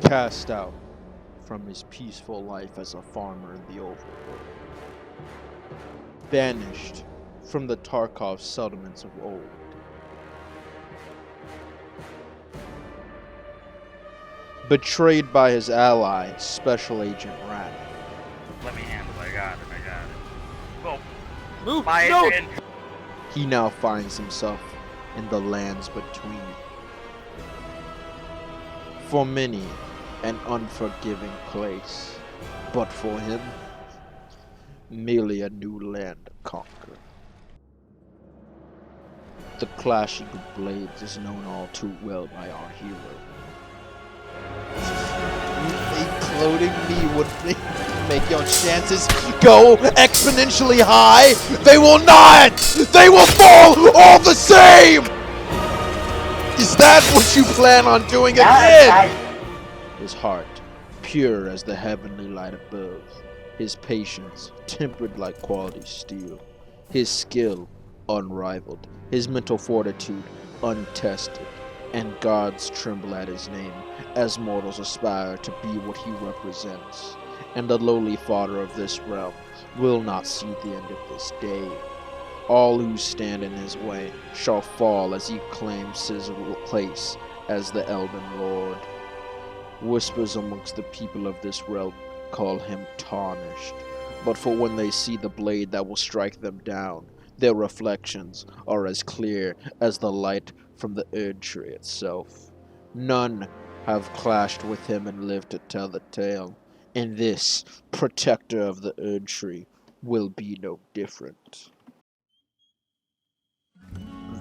Cast out from his peaceful life as a farmer in the overworld, banished from the Tarkov settlements of old, betrayed by his ally, Special Agent Rat. Let me handle it. I got it. Well, Move! my No! He now finds himself in the lands between. For many, an unforgiving place, but for him, merely a new land to conquer. The clashing of blades is known all too well by our hero. Including me would make your chances go exponentially high. They will not! They will fall all the same! Is that what you plan on doing again? His heart, pure as the heavenly light above. His patience, tempered like quality steel. His skill, unrivaled. His mental fortitude, untested. And gods tremble at his name, as mortals aspire to be what he represents. And the lowly fodder of this realm will not see the end of this day. All who stand in his way shall fall as he claims his place as the Elden Lord. Whispers amongst the people of this realm call him tarnished, but for when they see the blade that will strike them down, their reflections are as clear as the light from the Erd tree itself. None have clashed with him and lived to tell the tale, and this, protector of the Erd tree, will be no different.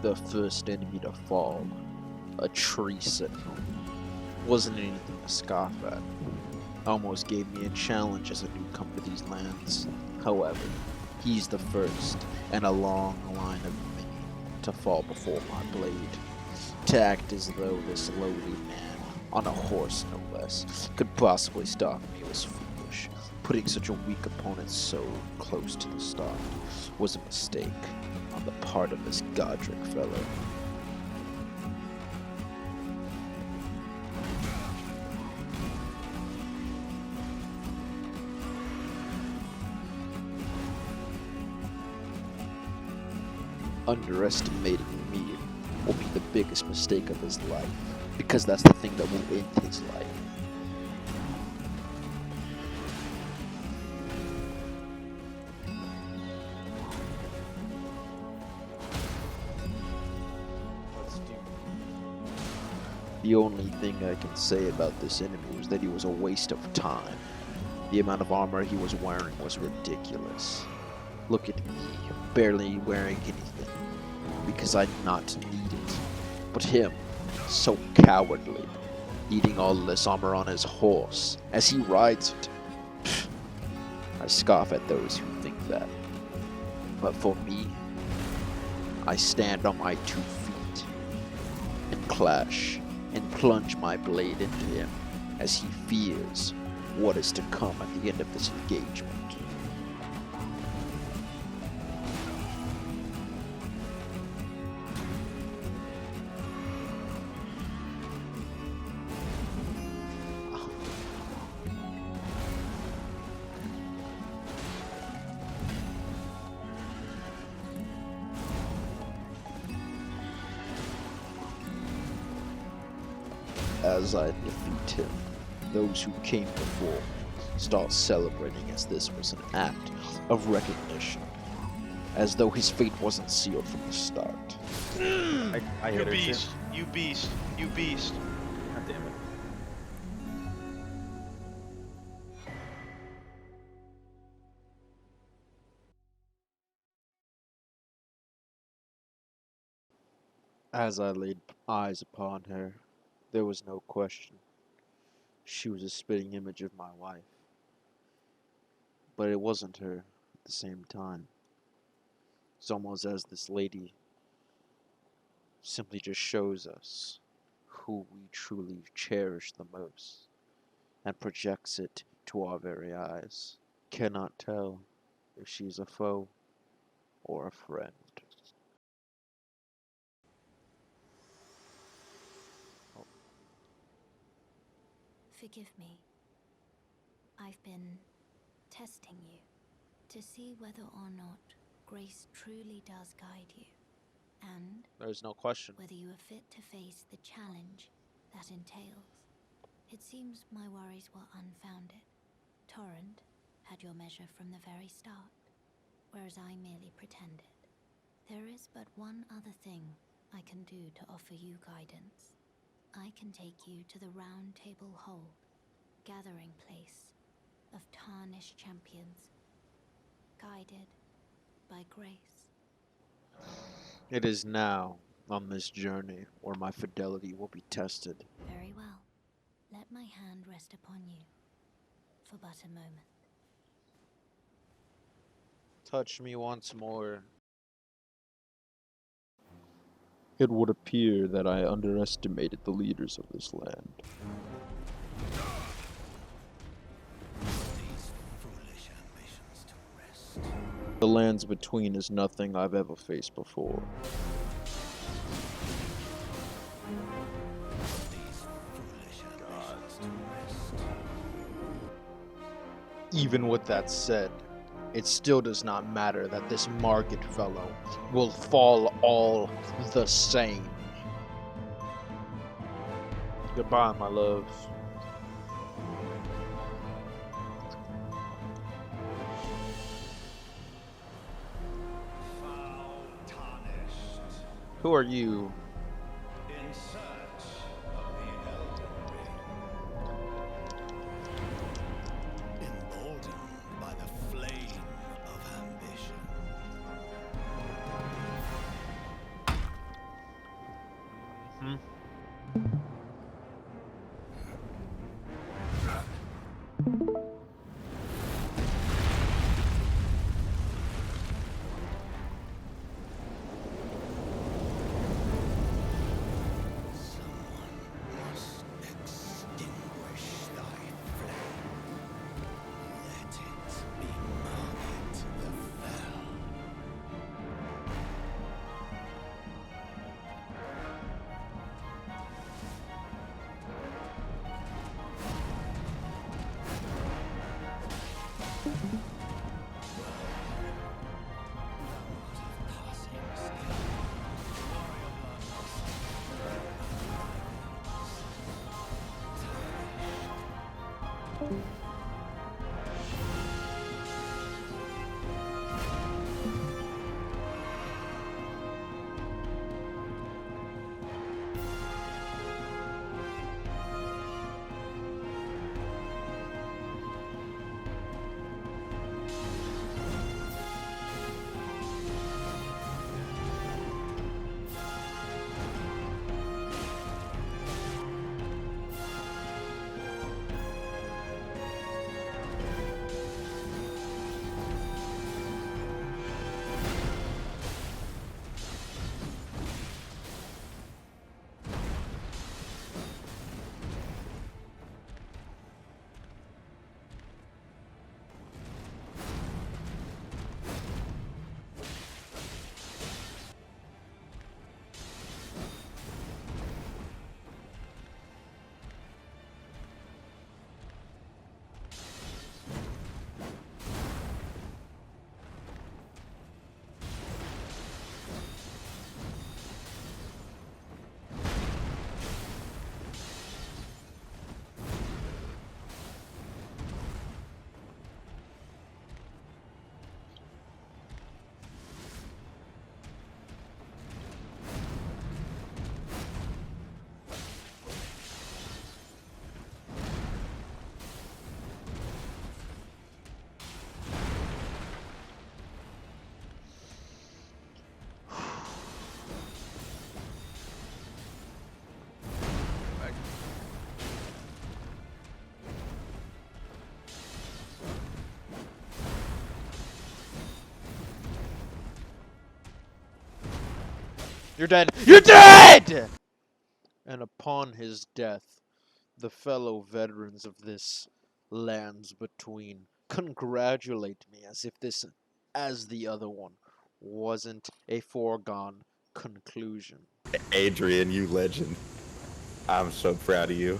The first enemy to fall, a tree sentinel, wasn't anything to scoff at. Almost gave me a challenge as a newcomer to these lands. However, he's the first in a long line of many to fall before my blade. To act as though this lowly man, on a horse no less, could possibly stop me was foolish. Putting such a weak opponent so close to the start was a mistake on the part of this Godric fellow. Underestimating me will be the biggest mistake of his life, because that's the thing that will end his life. The only thing I can say about this enemy was that he was a waste of time. The amount of armor he was wearing was ridiculous. Look at me, barely wearing anything, because I did not need it. But him, so cowardly, needing all this armor on his horse, as he rides it. I scoff at those who think that. But for me, I stand on my 2 feet, and clash, and plunge my blade into him, as he fears what is to come at the end of this engagement. As I defeat him, those who came before me start celebrating as this was an act of recognition, as though his fate wasn't sealed from the start. I You hit her too. beast! You beast! You beast! God damn it. As I laid eyes upon her, there was no question. She was a spitting image of my wife. But it wasn't her at the same time. It's almost as this lady simply just shows us who we truly cherish the most and projects it to our very eyes. Cannot tell if she's a foe or a friend. Forgive me. I've been testing you to see whether or not grace truly does guide you, and There's no question. whether you are fit to face the challenge that entails. It seems my worries were unfounded. Torrent had your measure from the very start, whereas I merely pretended. There is but one other thing I can do to offer you guidance. I can take you to the Round Table Hold, gathering place of tarnished champions, guided by grace. It is now, on this journey, where my fidelity will be tested. Very well. Let my hand rest upon you for but a moment. Touch me once more. It would appear that I underestimated the leaders of this land. These foolish ambitions to rest. The lands between is nothing I've ever faced before. These foolish ambitions to rest. Even with that said, it still does not matter that this market fellow will fall all the same. Goodbye, my love. Foul tarnished. Who are you? In search of the Elden Ring. Emboldened by the flame of ambition. Someone must extinguish thy flame. Let it be Margaret the Fell. You're dead. You're dead! And upon his death, the fellow veterans of this lands between congratulate me as if this, as the other one, wasn't a foregone conclusion. Adrian, you legend. I'm so proud of you.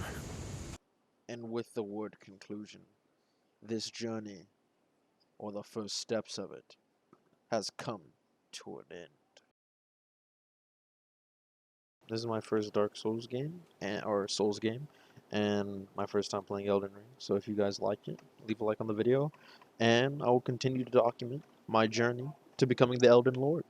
And with the word conclusion, this journey, or the first steps of it, has come to an end. This is my first Dark Souls game, or Souls game, and my first time playing Elden Ring. So if you guys like it, leave a like on the video, and I will continue to document my journey to becoming the Elden Lord.